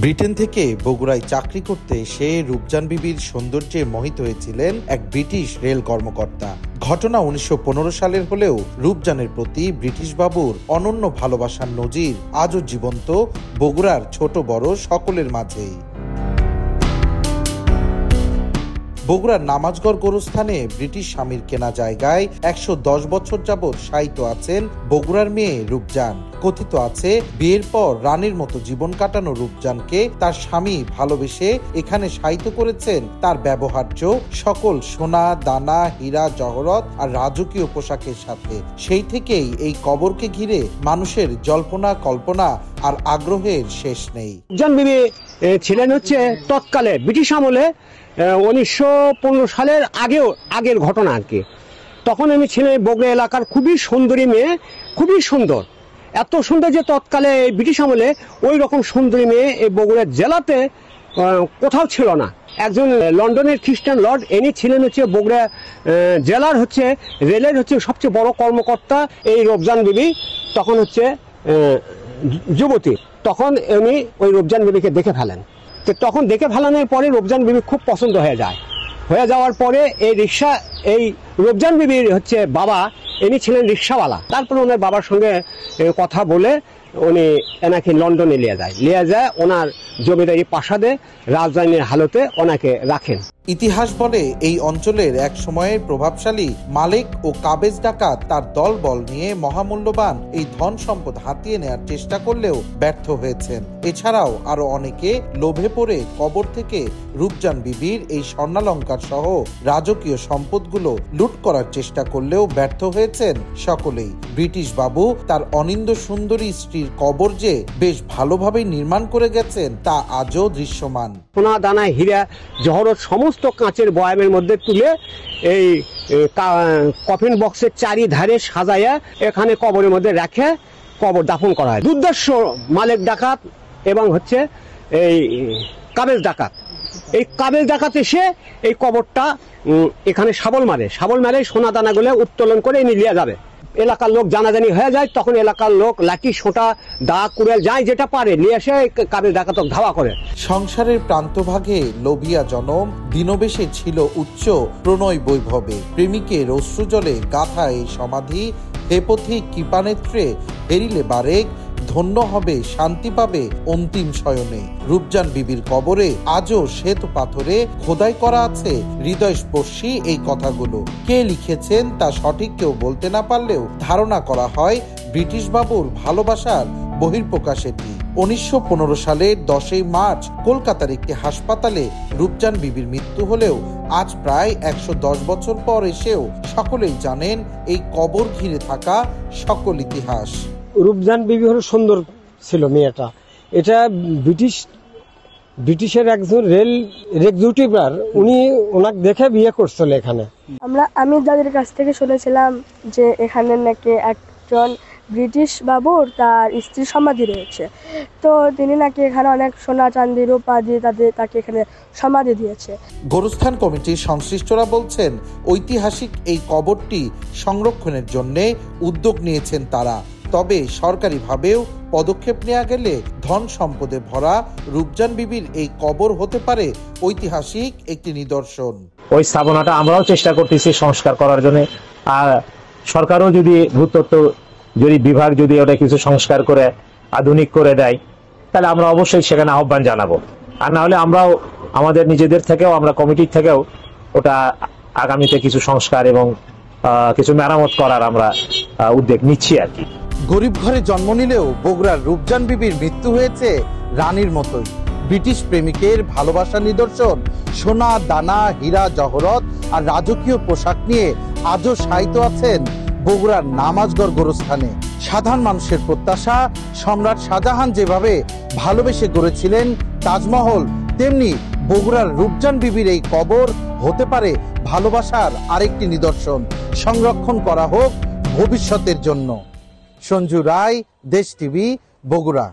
Britain থেকে বগুড়ায় চাকরি করতে এসে রূপজান বিবির সৌন্দর্যে মোহিত হয়েছিলেন এক ব্রিটিশ রেল কর্মকর্তা। ঘটনা ১৯১৫ সালের হলেও রূপজানের প্রতি ব্রিটিশ বাবুর অনন্য ভালোবাসার নজির আজও জীবন্ত বগুড়ার ছোট বড় সকলের মাঝেই। বগুড়ার নামাজগড় গোরস্থানে ব্রিটিশ স্বামীর কেনা জায়গায় ১১০ বছর যাবৎ শায়িত আছেন বগুড়ার মেয়ে রূপজান। কথিত আছে, বিয়ের পর রানীর মতো জীবন কাটানো রূপজানকে তার স্বামী ভালোবেসে এখানে শায়িত করেছেন তার ব্যবহার্য সকল সোনা দানা হীরা জহরত আর রাজকীয় পোশাকের সাথে। সেই থেকেই এই কবরকে ঘিরে মানুষের জল্পনা কল্পনা আর আগ্রহের শেষ নেই। রূপজান বিবি ছিলেন হচ্ছে তৎকালে ব্রিটিশ আমলে ১৯১৫ সালের আগের ঘটনা আর কি। তখন আমি ছিলেন বগুড়া এলাকার খুবই সুন্দরী মেয়ে, খুবই সুন্দর, এত সুন্দর যে তৎকালে ব্রিটিশ আমলে ওই রকম সুন্দরী মেয়ে এই বগুড়া জেলাতে কোথাও ছিল না। একজন লন্ডনের খ্রিস্টান লর্ড, ইনি ছিলেন হচ্ছে বগুড়া জেলার হচ্ছে রেলের হচ্ছে সবচেয়ে বড় কর্মকর্তা। এই রূপজান বিবি তখন হচ্ছে যুবতী, তখন উনি ওই রূপজান বিবিকে দেখে ফেলেন। তো তখন দেখে ফেলানোর পরে রূপজান বিবি খুব পছন্দ হয়ে যাওয়ার পরে এই রূপজান বিবির হচ্ছে বাবা, ইনি ছিলেন রিক্সাওয়ালা। তারপরে ওনার বাবার সঙ্গে কথা বলে উনি এনাকে লন্ডনে নিয়ে যায়, ওনার জমিদারি প্রাসাদে রাজধানীর হালতে ওনাকে রাখেন। ইতিহাস বলে এই অঞ্চলের এক সময়ের প্রভাবশালী মালিক ও কাবেজ ডাকাত তার দল বল নিয়ে মহামূল্যবান এই ধন সম্পদ হাতিয়ে নেয়ার চেষ্টা করলেও ব্যর্থ হয়েছেন। এছাড়াও আরো অনেকে লোভে পড়ে কবর থেকে রূপজান বিবির এই স্বর্ণালঙ্কার সহ রাজকীয় সম্পদগুলো লুট করার চেষ্টা করলেও ব্যর্থ হয়েছেন সকলেই। ব্রিটিশ বাবু তার অনিন্দ সুন্দরী স্ত্রীর কবর যে বেশ ভালোভাবেই নির্মাণ করে গেছেন তা আজও দৃশ্যমান। সোনা দানা হীরা জহরত সমস্ত কাঁচের বয়ামের মধ্যে তুলে এই কফিন বক্সের চারিধারে সাজাইয়া এখানে কবরের মধ্যে রেখে কবর দাফন করা হয়। দুর্দর্শ মালিক ডাকাত এবং হচ্ছে এই কাবেজ ডাকাত, এই কাবেজ ডাকাত এসে এই কবরটা এখানে শাবল মারে সোনা দানাগুলো উত্তোলন করে নিয়ে যাবে। এলাকার লোক জানাজানি হয়ে যায়, তখন এলাকার লোক লাঠি সোঁটা দা কুড়াল যায় যেটা পারে নিয়ে এসে কাবেজ ডাকাতক ধাওয়া করে। সংসারের প্রান্তভাগে লোভিয়া জনম দিনবেশে ছিল উচ্চ প্রণয় বৈভবে। প্রেমিকের অশ্রুজলে গাথা এই সমাধি, হে পথিক কৃপানেত্রে হেরিলে বারেক, ধন্য হবে শান্তি পাবে অন্তিম শয়নে। রূপজান বিবির কবরে আজও শ্বেত পাথরে খোদাই করা আছে হৃদয়স্পর্শী এই কথাগুলো। কে লিখেছেন তা সঠিক কেউ বলতে না পারলেও ধারণা করা হয় ব্রিটিশ বাবুর ভালোবাসার বহিঃপ্রকাশ এটি। ১৯১৫ সালের ১০ই মার্চ কলকাতার একটি হাসপাতালে রূপজান বিবির মৃত্যু হলেও আজ প্রায় ১১০ বছর পর এসেও সকলেই জানেন এই কবর ঘিরে থাকা সকল ইতিহাস। রূপজান বিবি হলো সুন্দর ছিল মেয়েটা। এটা ব্রিটিশের একজন রেল এক্সিকিউটিভার, উনি ওনাকে দেখে বিয়ে করছিল এখানে। আমি যাদের কাছ থেকে শুনেছিলাম যে এখানে নাকি একজন ব্রিটিশ বাবুর তার স্ত্রীর সমাধি রয়েছে, তো তিনি নাকি এখানে অনেক সোনা চাঁদি রূপা দিয়ে তাকে এখানে সমাধি দিয়েছে। গোরস্থান কমিটির সংশ্লিষ্টরা বলছেন ঐতিহাসিক এই কবরটি সংরক্ষণের জন্য উদ্যোগ নিয়েছেন তারা। তবে সরকারিভাবেও পদক্ষেপ নেওয়া গেলে ধন সম্পদে ভরা রূপজান বিবির এই কবর হতে পারে ঐতিহাসিক একটি নিদর্শন। ওই স্থাপনাটা আমরাও চেষ্টা করতেছি সংস্কার করার জন্য, আর সরকারও যদি ভূতত্ত্ব বিভাগ যদি ওটা কিছু সংস্কার করে আধুনিক করে দেয় তাহলে আমরা অবশ্যই সেখানে আহ্বান জানাবো। আর না হলে আমরাও আমাদের নিজেদের থেকেও, আমরা কমিটির থেকেও ওটা আগামীতে কিছু সংস্কার এবং কিছু মেরামত করার আমরা উদ্যোগ নিচ্ছি আর কি। গরিব ঘরে জন্ম নিলেও বগুড়ার রূপজান বিবির মৃত্যু হয়েছে রানীর মতোই। ব্রিটিশ প্রেমিকের ভালোবাসার নিদর্শন সোনা দানা হীরা জহরত আর রাজকীয় পোশাক নিয়ে আজও শায়িত আছেন বগুড়ার নামাজগড় গোরস্থানে। সাধারণ মানুষের প্রত্যাশা, সম্রাট শাহজাহান যেভাবে ভালোবেসে গড়েছিলেন তাজমহল, তেমনি বগুড়ার রূপজান বিবির এই কবর হতে পারে ভালোবাসার আরেকটি নিদর্শন। সংরক্ষণ করা হোক ভবিষ্যতের জন্য। সঞ্জু রায়, দেশ টিভি, বগুড়া।